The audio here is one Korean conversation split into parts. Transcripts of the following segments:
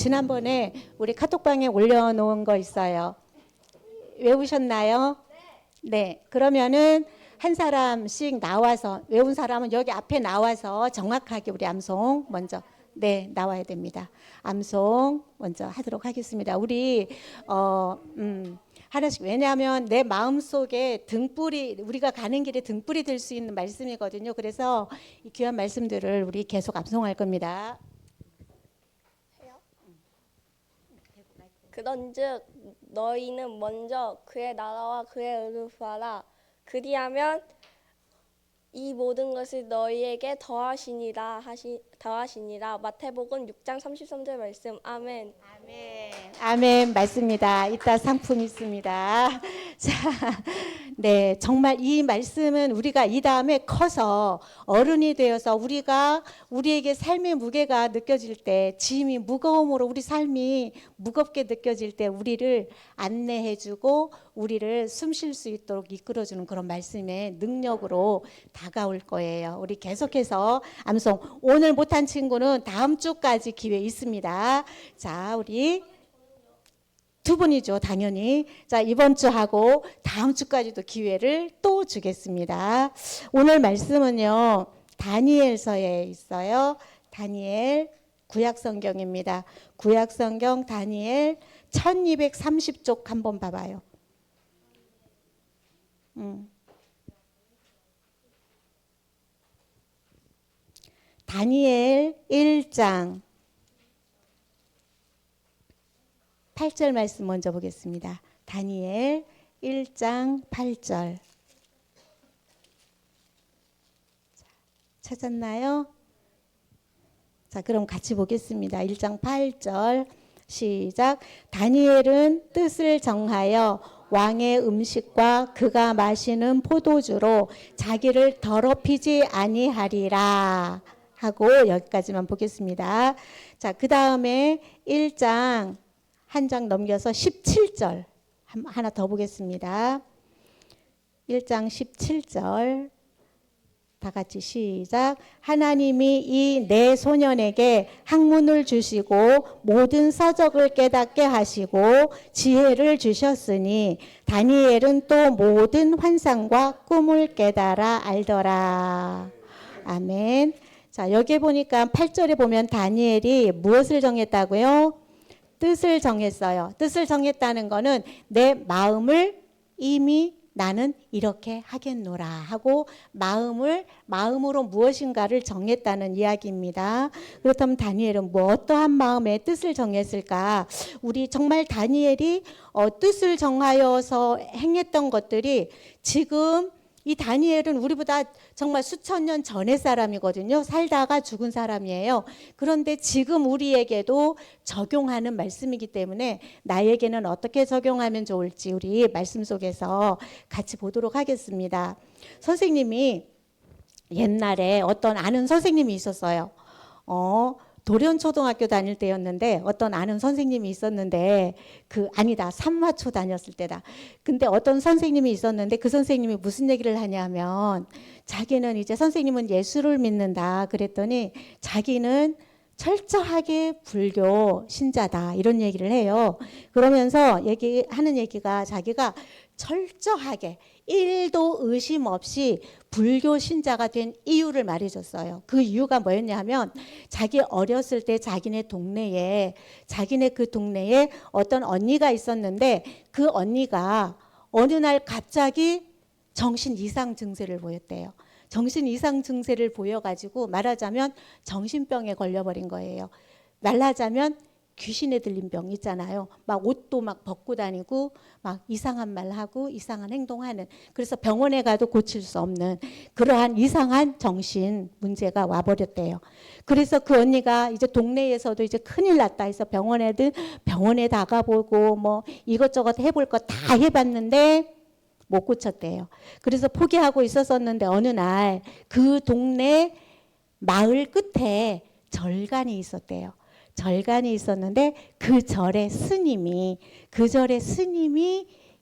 지난번에 우리 카톡방에 올려놓은 거 있어요. 외우셨나요? 네. 그러면은 한 사람씩 나와서, 외운 사람은 여기 앞에 나와서 정확하게 우리 암송 먼저 나와야 됩니다. 암송 먼저 하도록 하겠습니다. 우리 하나씩, 왜냐하면 내 마음속에 등불이, 우리가 가는 길에 등불이 될 수 있는 말씀이거든요. 그래서 이 귀한 말씀들을 우리 계속 암송할 겁니다. 그런즉 너희는 먼저 그의 나라와 그의 의를 구하라. 그리하면 이 모든 것을 너희에게 더하시니라. 마태복음 6장 33절 말씀. 아멘. 아멘. 아멘. 맞습니다. 이따 상품 있습니다. 자, 네, 정말 이 말씀은 우리가 이 다음에 커서 어른이 되어서 우리에게 삶의 무게가 느껴질 때, 짐이 무거움으로 우리 삶이 무겁게 느껴질 때 우리를 안내해주고 우리를 숨 쉴 수 있도록 이끌어주는 그런 말씀의 능력으로 다가올 거예요. 우리 계속해서 암송. 오늘 못한 친구는 다음 주까지 기회 있습니다. 자, 우리 두 분이죠, 당연히. 자, 이번 주 하고 다음 주까지도 기회를 또 주겠습니다. 오늘 말씀은요, 다니엘서에 있어요. 다니엘 구약성경입니다. 구약성경 다니엘 1230쪽 한번 봐봐요. 다니엘 1장 8절 말씀 먼저 보겠습니다. 다니엘 1장 8절. 찾았나요? 자, 그럼 같이 보겠습니다. 1장 8절 시작. 다니엘은 뜻을 정하여 왕의 음식과 그가 마시는 포도주로 자기를 더럽히지 아니하리라 하고 여기까지만 보겠습니다. 자, 그 다음에 1장 한 장 넘겨서 17절 하나 더 보겠습니다. 1장 17절 다 같이 시작. 하나님이 이 네 소년에게 학문을 주시고 모든 서적을 깨닫게 하시고 지혜를 주셨으니 다니엘은 또 모든 환상과 꿈을 깨달아 알더라. 아멘. 자, 여기 보니까 8절에 보면 다니엘이 무엇을 정했다고요? 뜻을 정했어요. 뜻을 정했다는 거는 내 마음을 이미 나는 이렇게 하겠노라 하고 마음으로 무엇인가를 정했다는 이야기입니다. 그렇다면 다니엘은 뭐 어떠한 마음의 뜻을 정했을까? 우리 정말 다니엘이 뜻을 정하여서 행했던 것들이 지금 이 다니엘은 우리보다 정말 수천 년 전의 사람이거든요. 살다가 죽은 사람이에요. 그런데 지금 우리에게도 적용하는 말씀이기 때문에 나에게는 어떻게 적용하면 좋을지 우리 말씀 속에서 같이 보도록 하겠습니다. 선생님이 옛날에 어떤 아는 선생님이 있었어요. 도련초등학교 다닐 때였는데 어떤 아는 선생님이 있었는데 삼화초 다녔을 때다. 근데 어떤 선생님이 있었는데 그 선생님이 무슨 얘기를 하냐면 자기는 이제 선생님은 예수를 믿는다 그랬더니 자기는 철저하게 불교 신자다 이런 얘기를 해요. 그러면서 하는 얘기가 자기가 철저하게 1도 의심 없이 불교 신자가 된 이유를 말해줬어요. 그 이유가 뭐였냐 하면 자기 어렸을 때 자기네 그 동네에 어떤 언니가 있었는데 그 언니가 어느 날 갑자기 정신 이상 증세를 보였대요. 정신 이상 증세를 보여가지고 말하자면 정신병에 걸려버린 거예요. 말하자면 귀신에 들린 병 있잖아요. 막 옷도 막 벗고 다니고 막 이상한 말하고 이상한 행동하는, 그래서 병원에 가도 고칠 수 없는 그러한 이상한 정신 문제가 와버렸대요. 그래서 그 언니가 이제 동네에서도 이제 큰일 났다 해서 병원에 다가보고 뭐 이것저것 해볼 거 다 해봤는데 못 고쳤대요. 그래서 포기하고 있었었는데 어느 날 그 동네 마을 끝에 절간이 있었대요. 절간이 있었는데 그 절의 스님이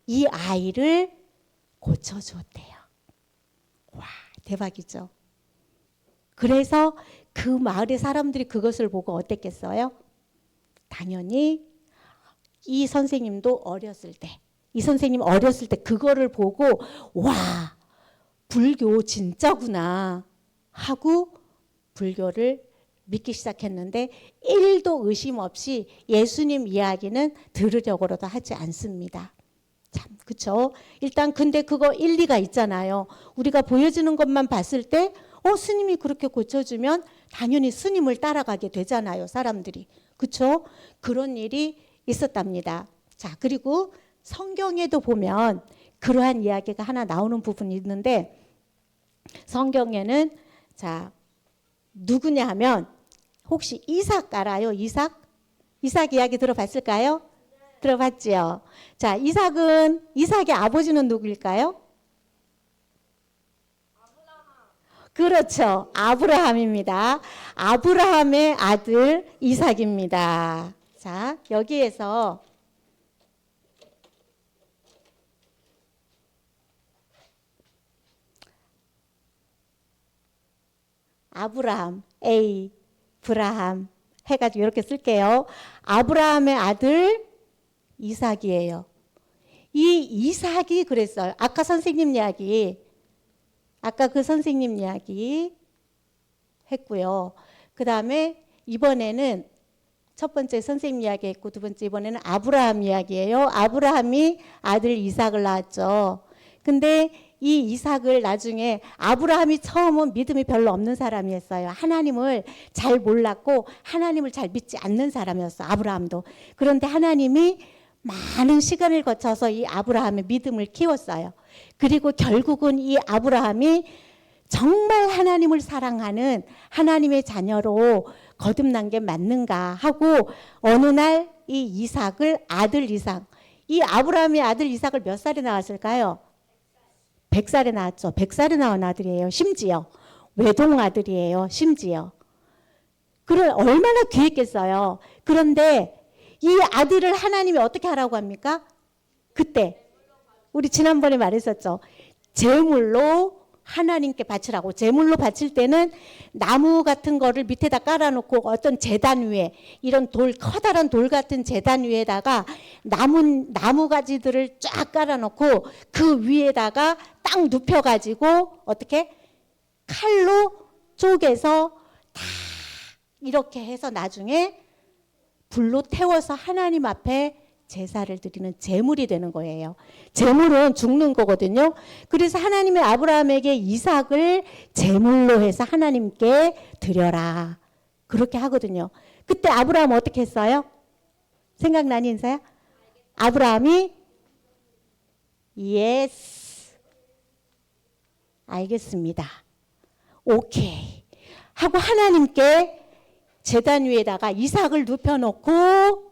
이 아이를 고쳐주었대요. 와, 대박이죠. 그래서 그 마을의 사람들이 그것을 보고 어땠겠어요? 당연히 이 선생님도 어렸을 때, 이 선생님 어렸을 때 그거를 보고 와, 불교 진짜구나 하고 불교를 믿기 시작했는데 1도 의심 없이 예수님 이야기는 들으려고도 하지 않습니다. 참, 그쵸? 일단 근데 그거 일리가 있잖아요. 우리가 보여주는 것만 봤을 때 스님이 그렇게 고쳐주면 당연히 스님을 따라가게 되잖아요, 사람들이. 그쵸? 그런 일이 있었답니다. 자, 그리고 성경에도 보면 그러한 이야기가 하나 나오는 부분이 있는데, 성경에는 자, 누구냐 하면 혹시 이삭 알아요? 이삭 이야기 들어봤을까요? 들어봤지요? 자, 이삭의 아버지는 누구일까요? 그렇죠. 아브라함입니다. 아브라함의 아들 이삭입니다. 자, 여기에서 아브라함, 브라함 해가지고 이렇게 쓸게요. 아브라함의 아들 이삭이에요. 이 이삭이 그랬어요. 아까 그 선생님 이야기 했고요. 그 다음에 이번에는 첫 번째 선생님 이야기 했고 두 번째 이번에는 아브라함 이야기예요. 아브라함이 아들 이삭을 낳았죠. 근데 이 이삭을 나중에 아브라함이 처음은 믿음이 별로 없는 사람이었어요. 하나님을 잘 몰랐고 하나님을 잘 믿지 않는 사람이었어, 아브라함도. 그런데 하나님이 많은 시간을 거쳐서 이 아브라함의 믿음을 키웠어요. 그리고 결국은 이 아브라함이 정말 하나님을 사랑하는 하나님의 자녀로 거듭난 게 맞는가 하고 어느 날 이 아들 이삭, 이 아브라함의 아들 이삭을 몇 살에 낳았을까요? 100살에 낳았죠. 100살에 낳은 아들이에요. 심지어 외동 아들이에요. 심지어. 그걸 얼마나 귀했겠어요. 그런데 이 아들을 하나님이 어떻게 하라고 합니까? 그때 우리 지난번에 말했었죠. 제물로 하나님께 바치라고. 제물로 바칠 때는 나무 같은 거를 밑에다 깔아놓고 어떤 제단 위에, 이런 커다란 돌 같은 제단 위에다가 나무 가지들을 쫙 깔아놓고 그 위에다가 딱 눕혀가지고 어떻게 칼로 쪼개서 다 이렇게 해서 나중에 불로 태워서 하나님 앞에 제사를 드리는 제물이 되는 거예요. 제물은 죽는 거거든요. 그래서 하나님의 아브라함에게 이삭을 제물로 해서 하나님께 드려라. 그렇게 하거든요. 그때 아브라함 어떻게 했어요? 생각나니 인사야? 아브라함이 예스, 알겠습니다, 오케이 하고 하나님께 제단 위에다가 이삭을 눕혀놓고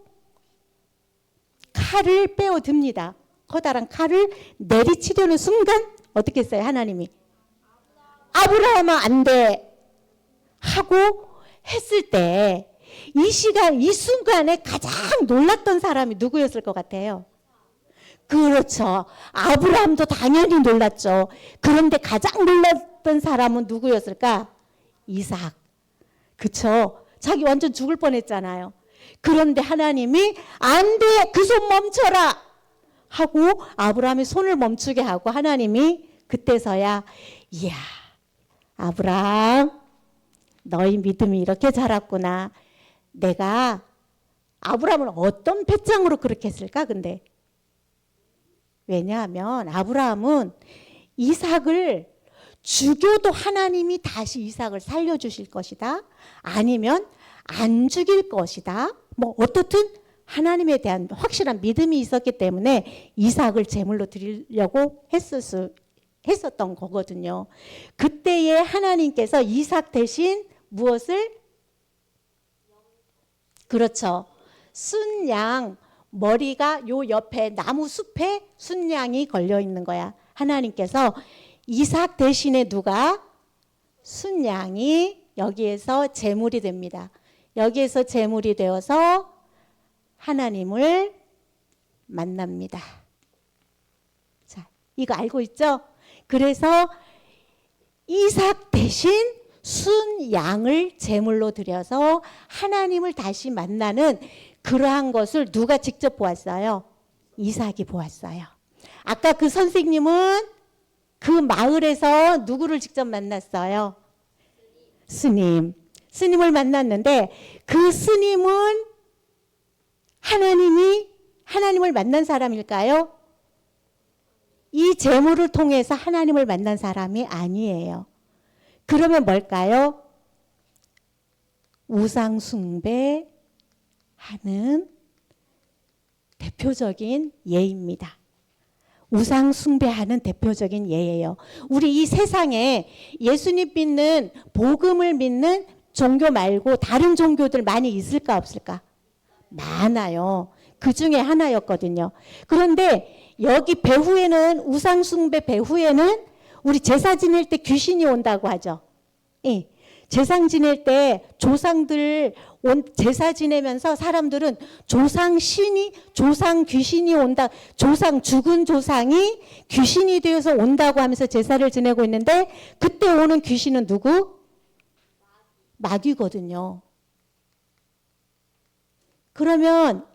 칼을 빼어듭니다. 커다란 칼을 내리치려는 순간 어떻게 했어요? 하나님이 아브라함아 안 돼 하고 했을 때 이 순간에 가장 놀랐던 사람이 누구였을 것 같아요? 그렇죠. 아브라함도 당연히 놀랐죠. 그런데 가장 놀랐던 사람은 누구였을까? 이삭. 그쵸? 자기 완전 죽을 뻔했잖아요. 그런데 하나님이 안 돼, 그 손 멈춰라 하고 아브라함이 손을 멈추게 하고 하나님이 그때서야 이야, 아브라함 너희 믿음이 이렇게 자랐구나. 내가 아브라함을 어떤 배짱으로 그렇게 했을까? 근데 왜냐하면 아브라함은 이삭을 죽여도 하나님이 다시 이삭을 살려주실 것이다, 아니면 안 죽일 것이다, 뭐 어떻든 하나님에 대한 확실한 믿음이 있었기 때문에 이삭을 제물로 드리려고 했었던 거거든요. 그때에 하나님께서 이삭 대신 무엇을? 그렇죠. 순양, 머리가 요 옆에 나무 숲에 순양이 걸려 있는 거야. 하나님께서 이삭 대신에 누가? 순양이 여기에서 제물이 됩니다. 여기에서 제물이 되어서 하나님을 만납니다. 자, 이거 알고 있죠? 그래서 이삭 대신 순양을 제물로 드려서 하나님을 다시 만나는 그러한 것을 누가 직접 보았어요? 이삭이 보았어요. 아까 그 선생님은 그 마을에서 누구를 직접 만났어요? 스님을 만났는데 그 스님은 하나님을 만난 사람일까요? 이 재물을 통해서 하나님을 만난 사람이 아니에요. 그러면 뭘까요? 우상 숭배하는 대표적인 예입니다. 우상 숭배하는 대표적인 예예요. 우리 이 세상에 예수님 믿는, 복음을 믿는 종교 말고 다른 종교들 많이 있을까 없을까? 많아요. 그 중에 하나였거든요. 그런데 여기 배후에는, 우상 숭배 배후에는 우리 제사 지낼 때 귀신이 온다고 하죠. 예. 제사 지낼 때 조상들 제사 지내면서 사람들은 조상 귀신이 온다, 죽은 조상이 귀신이 되어서 온다고 하면서 제사를 지내고 있는데, 그때 오는 귀신은 누구? 마귀거든요. 그러면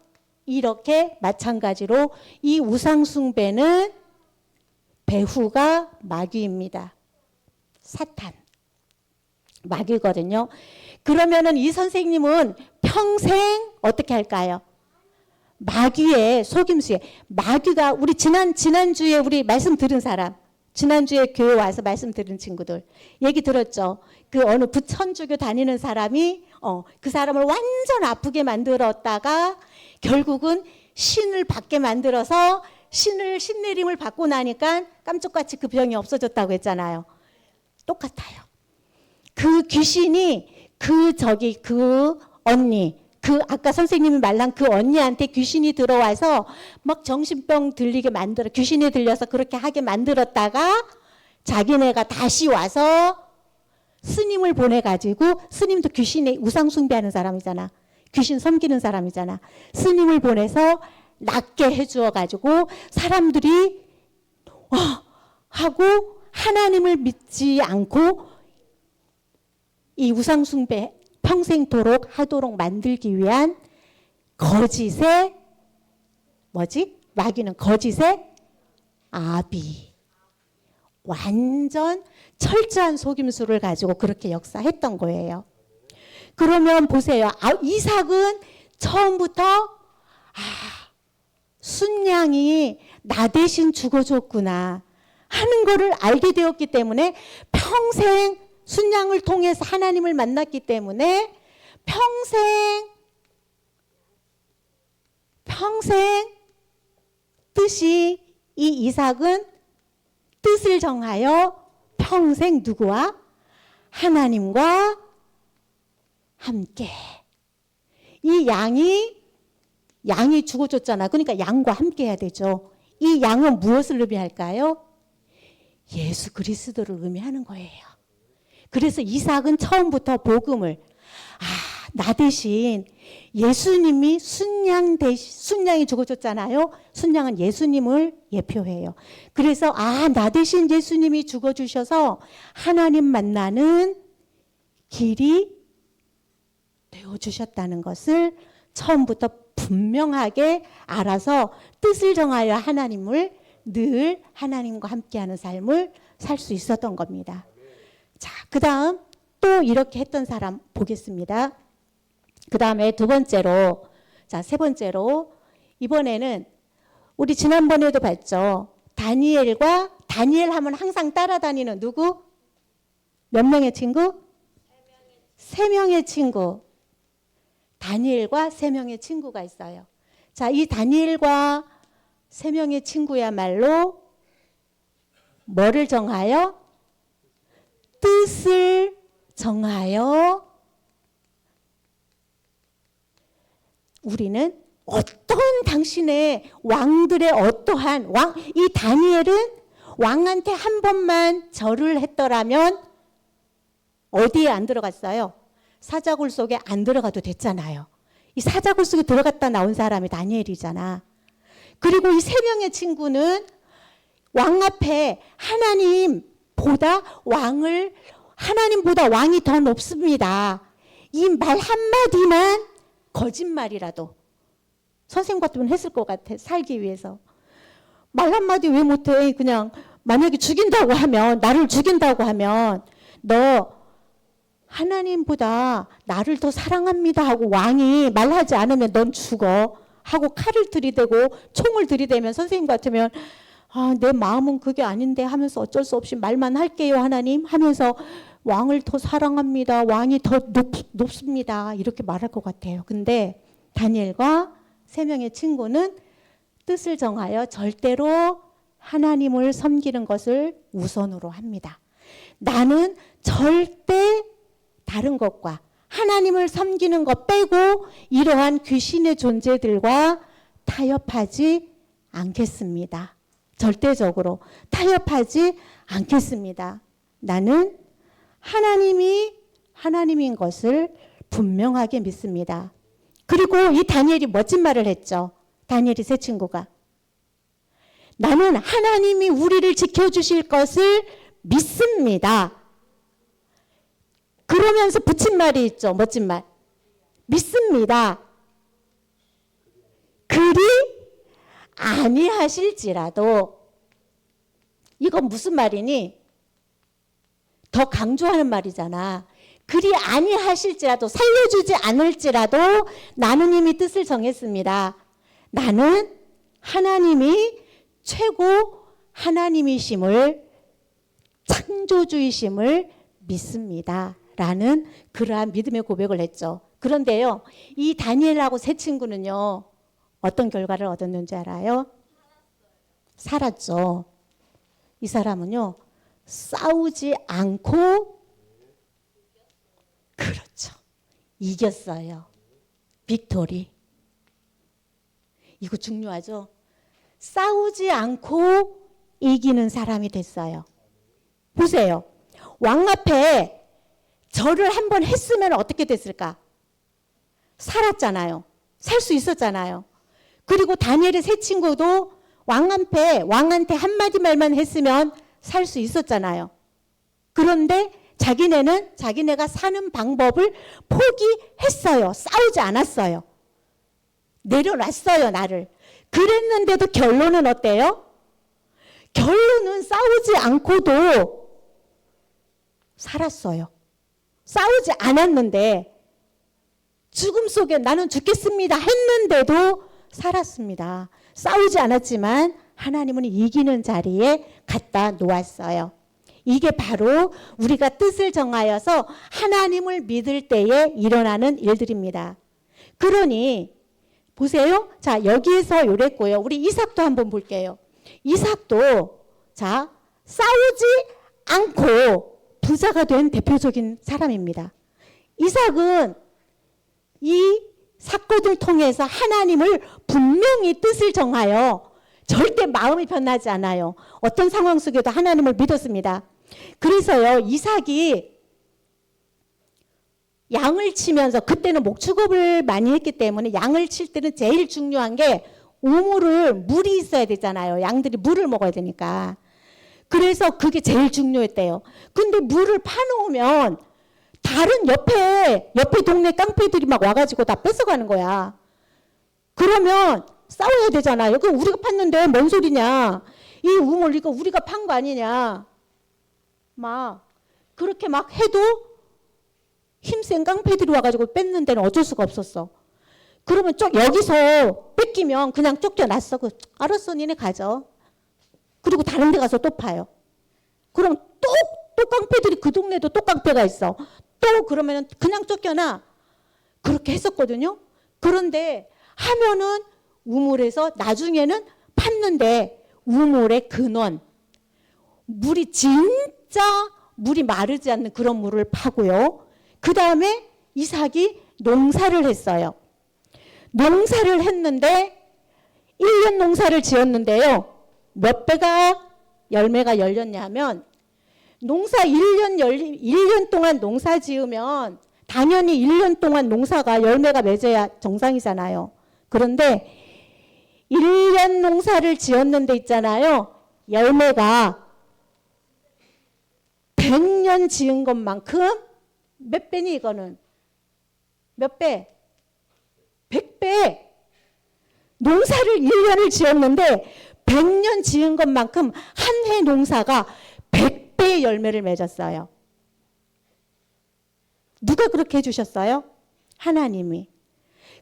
이렇게 마찬가지로 이 우상숭배는 배후가 마귀입니다. 사탄. 마귀거든요. 그러면은 이 선생님은 평생 어떻게 할까요? 마귀의 속임수에, 마귀가 우리 지난주에 우리 말씀 들은 사람, 지난주에 교회 와서 말씀 들은 친구들 얘기 들었죠. 그 어느 부천주교 다니는 사람이 그 사람을 완전 아프게 만들었다가 결국은 신을 받게 만들어서 신내림을 받고 나니까 깜짝같이 그 병이 없어졌다고 했잖아요. 똑같아요. 그 귀신이 그 언니, 아까 선생님이 말한 그 언니한테 귀신이 들어와서 막 정신병 들리게 귀신이 들려서 그렇게 하게 만들었다가 자기네가 다시 와서 스님을 보내가지고, 스님도 귀신의 우상숭배하는 사람이잖아. 귀신 섬기는 사람이잖아. 스님을 보내서 낫게 해주어가지고 사람들이 하고 하나님을 믿지 않고 이 우상숭배 평생토록 하도록 만들기 위한 거짓의 마귀는 거짓의 아비. 완전 철저한 속임수를 가지고 그렇게 역사했던 거예요. 그러면 보세요. 이삭은 처음부터 순양이 나 대신 죽어줬구나 하는 거를 알게 되었기 때문에, 평생 순양을 통해서 하나님을 만났기 때문에 평생 뜻이, 이 이삭은 뜻을 정하여 평생 누구와? 하나님과 함께. 이 양이 죽어줬잖아. 그러니까 양과 함께 해야 되죠. 이 양은 무엇을 의미할까요? 예수 그리스도를 의미하는 거예요. 그래서 이삭은 처음부터 복음을, 나 대신 예수님이 순양이 죽어줬잖아요. 순양은 예수님을 예표해요. 그래서 나 대신 예수님이 죽어주셔서 하나님 만나는 길이 되어주셨다는 것을 처음부터 분명하게 알아서 뜻을 정하여 늘 하나님과 함께하는 삶을 살 수 있었던 겁니다. 자, 그 다음 또 이렇게 했던 사람 보겠습니다. 그 다음에 세 번째로, 이번에는 우리 지난번에도 봤죠. 다니엘 하면 항상 따라다니는 누구? 몇 명의 친구? 3명의 친구. 다니엘과 3명의 친구가 있어요. 자, 이 다니엘과 3명의 친구야말로 뭐를 정하여? 뜻을 정하여 우리는 당신의 왕들의 어떠한 이 다니엘은 왕한테 한 번만 절을 했더라면 어디에 안 들어갔어요? 사자굴 속에 안 들어가도 됐잖아요. 이 사자굴 속에 들어갔다 나온 사람이 다니엘이잖아. 그리고 이 3명의 친구는 왕 앞에 하나님보다 왕이 더 높습니다. 이 말 한마디만 거짓말이라도 선생님 같으면 했을 것 같아. 살기 위해서. 말 한마디 왜 못해? 그냥 만약에 죽인다고 하면, 나를 죽인다고 하면 너 하나님보다 나를 더 사랑합니다 하고 왕이 말하지 않으면 넌 죽어 하고 칼을 들이대고 총을 들이대면 선생님 같으면 아, 내 마음은 그게 아닌데 하면서 어쩔 수 없이 말만 할게요 하나님 하면서 왕을 더 사랑합니다. 왕이 더 높습니다. 이렇게 말할 것 같아요. 근데 다니엘과 세 명의 친구는 뜻을 정하여 절대로 하나님을 섬기는 것을 우선으로 합니다. 나는 절대 다른 것과 하나님을 섬기는 것 빼고 이러한 귀신의 존재들과 타협하지 않겠습니다. 절대적으로 타협하지 않겠습니다. 나는 하나님이 하나님인 것을 분명하게 믿습니다. 그리고 이 다니엘이 멋진 말을 했죠. 다니엘이 세 친구가 나는 하나님이 우리를 지켜주실 것을 믿습니다. 그러면서 붙인 말이 있죠. 멋진 말. 믿습니다. 그리 아니하실지라도 이건 무슨 말이니? 더 강조하는 말이잖아. 그리 아니하실지라도 살려주지 않을지라도 나는 이미 뜻을 정했습니다. 나는 하나님이 최고 하나님이심을 창조주이심을 믿습니다. 라는 그러한 믿음의 고백을 했죠. 그런데요, 이 다니엘하고 세 친구는요, 어떤 결과를 얻었는지 알아요? 살았죠. 이 사람은요, 싸우지 않고, 그렇죠. 이겼어요. 빅토리. 이거 중요하죠? 싸우지 않고 이기는 사람이 됐어요. 보세요. 왕 앞에 절을 한번 했으면 어떻게 됐을까? 살았잖아요. 살 수 있었잖아요. 그리고 다니엘의 세 친구도 왕한테 한마디 말만 했으면 살 수 있었잖아요. 그런데 자기네가 사는 방법을 포기했어요. 싸우지 않았어요. 내려놨어요, 나를. 그랬는데도 결론은 어때요? 결론은 싸우지 않고도 살았어요. 싸우지 않았는데 죽음 속에 나는 죽겠습니다 했는데도 살았습니다. 싸우지 않았지만 하나님은 이기는 자리에 갖다 놓았어요. 이게 바로 우리가 뜻을 정하여서 하나님을 믿을 때에 일어나는 일들입니다. 그러니 보세요. 자, 여기에서 요랬고요. 우리 이삭도 한번 볼게요. 이삭도 자, 싸우지 않고 부자가 된 대표적인 사람입니다. 이삭은 이 사건을 통해서 하나님을 분명히 뜻을 정하여 절대 마음이 변하지 않아요. 어떤 상황 속에도 하나님을 믿었습니다. 그래서요, 이삭이 양을 치면서 그때는 목축업을 많이 했기 때문에 양을 칠 때는 제일 중요한 게 물이 있어야 되잖아요. 양들이 물을 먹어야 되니까. 그래서 그게 제일 중요했대요. 근데 물을 파놓으면 다른 옆에 동네 깡패들이 막 와가지고 다 뺏어가는 거야. 그러면 싸워야 되잖아요. 그 우리가 팠는데 뭔 소리냐. 이 우물 이거 우리가 판 거 아니냐. 막 그렇게 막 해도 힘센 깡패들이 와가지고 뺏는 데는 어쩔 수가 없었어. 그러면 여기서 뺏기면 그냥 쫓겨났어. 알았어, 니네 가져. 그리고 다른 데 가서 또 파요. 그럼 또 깡패들이 그 동네도 또 깡패가 있어. 또 그러면 그냥 쫓겨나. 그렇게 했었거든요. 그런데 하면은 우물에서 나중에는 팠는데 우물의 근원, 물이 마르지 않는 그런 물을 파고요. 그 다음에 이삭이 농사를 했어요. 농사를 했는데 1년 농사를 지었는데요. 몇 배가 열매가 열렸냐 하면 농사 1년 동안 농사 지으면 당연히 1년 동안 농사가 열매가 맺어야 정상이잖아요. 그런데 1년 농사를 지었는데 있잖아요. 열매가 100년 지은 것만큼 몇 배니 이거는? 몇 배? 100배. 농사를 1년을 지었는데 100년 지은 것만큼 한 해 농사가 100배의 열매를 맺었어요. 누가 그렇게 해주셨어요? 하나님이.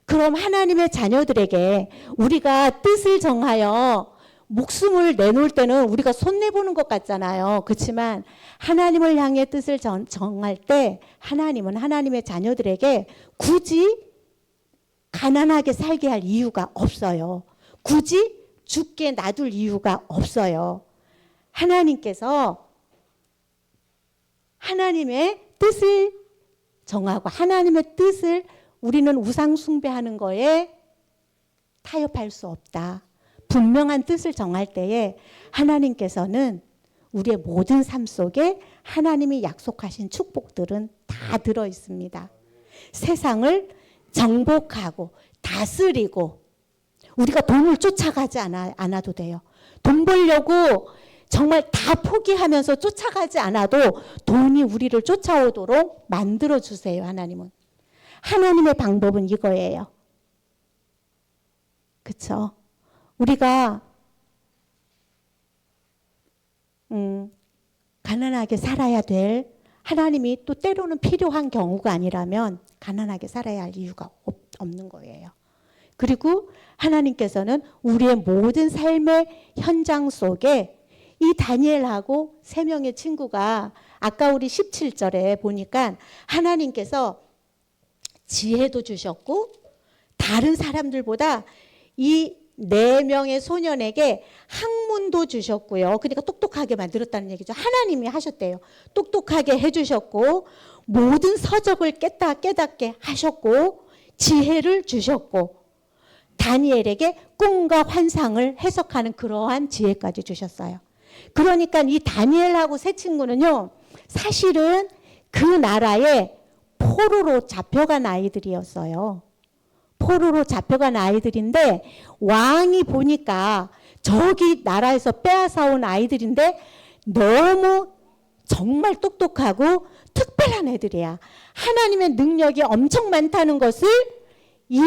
그럼 하나님의 자녀들에게 우리가 뜻을 정하여 목숨을 내놓을 때는 우리가 손내보는 것 같잖아요. 그렇지만 하나님을 향해 뜻을 정할 때 하나님은 하나님의 자녀들에게 굳이 가난하게 살게 할 이유가 없어요. 굳이 죽게 놔둘 이유가 없어요. 하나님께서 하나님의 뜻을 정하고 하나님의 뜻을 우리는 우상 숭배하는 거에 타협할 수 없다. 분명한 뜻을 정할 때에 하나님께서는 우리의 모든 삶 속에 하나님이 약속하신 축복들은 다 들어 있습니다. 세상을 정복하고 다스리고 우리가 돈을 쫓아가지 않아도 돼요. 돈 벌려고 정말 다 포기하면서 쫓아가지 않아도 돈이 우리를 쫓아오도록 만들어 주세요. 하나님은. 하나님의 방법은 이거예요. 그렇죠? 우리가 가난하게 살아야 될 하나님이 또 때로는 필요한 경우가 아니라면 가난하게 살아야 할 이유가 없는 거예요. 그리고 하나님께서는 우리의 모든 삶의 현장 속에 이 다니엘하고 세 명의 친구가 아까 우리 17절에 보니까 하나님께서 지혜도 주셨고 다른 사람들보다 이 4명의 소년에게 학문도 주셨고요. 그러니까 똑똑하게 만들었다는 얘기죠. 하나님이 하셨대요. 똑똑하게 해주셨고 모든 서적을 깨닫게 하셨고 지혜를 주셨고 다니엘에게 꿈과 환상을 해석하는 그러한 지혜까지 주셨어요. 그러니까 이 다니엘하고 세 친구는요. 사실은 그 나라에 포로로 잡혀간 아이들이었어요. 포로로 잡혀간 아이들인데 왕이 보니까 저기 나라에서 빼앗아온 아이들인데 너무 정말 똑똑하고 특별한 애들이야. 하나님의 능력이 엄청 많다는 것을 이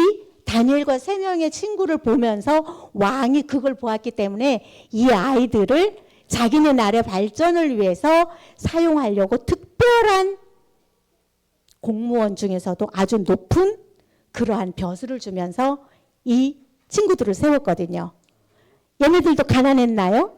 다니엘과 세 명의 친구를 보면서 왕이 그걸 보았기 때문에 이 아이들을 자기네 나라의 발전을 위해서 사용하려고 특별한 공무원 중에서도 아주 높은 그러한 벼슬을 주면서 이 친구들을 세웠거든요. 얘네들도 가난했나요?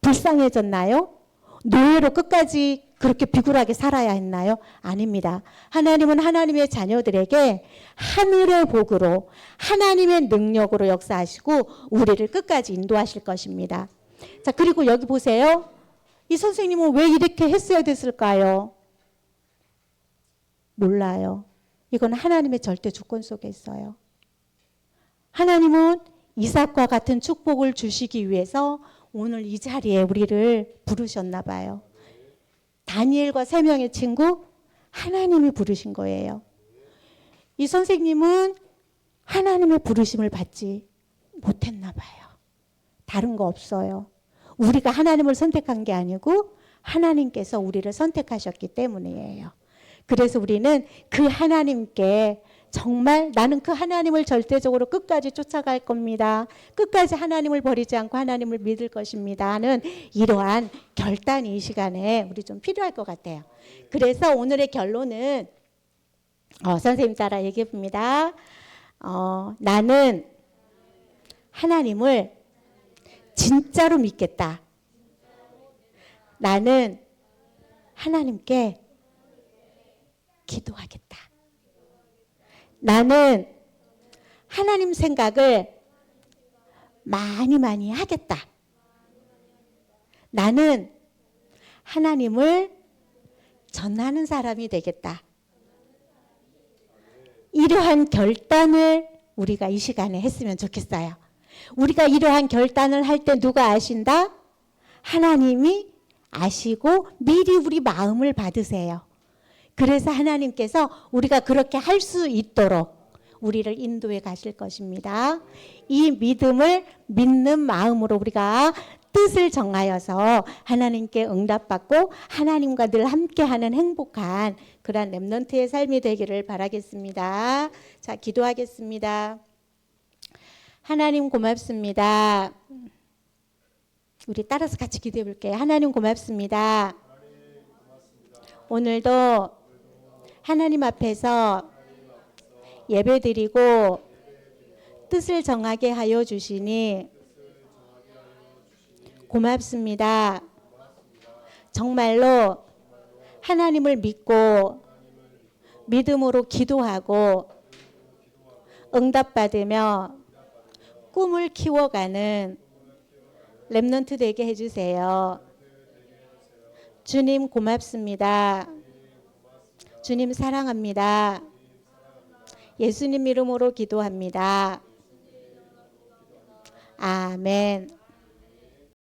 불쌍해졌나요? 노예로 끝까지 그렇게 비굴하게 살아야 했나요? 아닙니다. 하나님은 하나님의 자녀들에게 하늘의 복으로 하나님의 능력으로 역사하시고 우리를 끝까지 인도하실 것입니다. 자, 그리고 여기 보세요. 이 선생님은 왜 이렇게 했어야 됐을까요? 몰라요. 이건 하나님의 절대 주권 속에 있어요. 하나님은 이삭과 같은 축복을 주시기 위해서 오늘 이 자리에 우리를 부르셨나 봐요. 다니엘과 세 명의 친구 하나님이 부르신 거예요. 이 선생님은 하나님의 부르심을 받지 못했나 봐요. 다른 거 없어요. 우리가 하나님을 선택한 게 아니고 하나님께서 우리를 선택하셨기 때문이에요. 그래서 우리는 그 하나님께 정말 나는 그 하나님을 절대적으로 끝까지 쫓아갈 겁니다. 끝까지 하나님을 버리지 않고 하나님을 믿을 것입니다 하는 이러한 결단이 이 시간에 우리 좀 필요할 것 같아요. 그래서 오늘의 결론은 선생님 따라 얘기해 봅니다. 나는 하나님을 진짜로 믿겠다. 나는 하나님께 기도하겠다. 나는 하나님 생각을 많이 하겠다. 나는 하나님을 전하는 사람이 되겠다. 이러한 결단을 우리가 이 시간에 했으면 좋겠어요. 우리가 이러한 결단을 할 때 누가 아신다? 하나님이 아시고 미리 우리 마음을 받으세요. 그래서 하나님께서 우리가 그렇게 할 수 있도록 우리를 인도해 가실 것입니다. 이 믿음을 믿는 마음으로 우리가 뜻을 정하여서 하나님께 응답받고 하나님과 늘 함께하는 행복한 그런 렘넌트의 삶이 되기를 바라겠습니다. 자, 기도하겠습니다. 하나님 고맙습니다. 우리 따라서 같이 기도해 볼게요. 하나님 고맙습니다. 오늘도 하나님 앞에서 예배드리고 뜻을 정하게 하여 주시니 고맙습니다. 정말로 하나님을 믿고 믿음으로 기도하고 응답받으며 꿈을 키워가는 렘넌트 되게 해주세요. 주님 고맙습니다. 주님 사랑합니다. 예수님 이름으로 기도합니다. 아멘.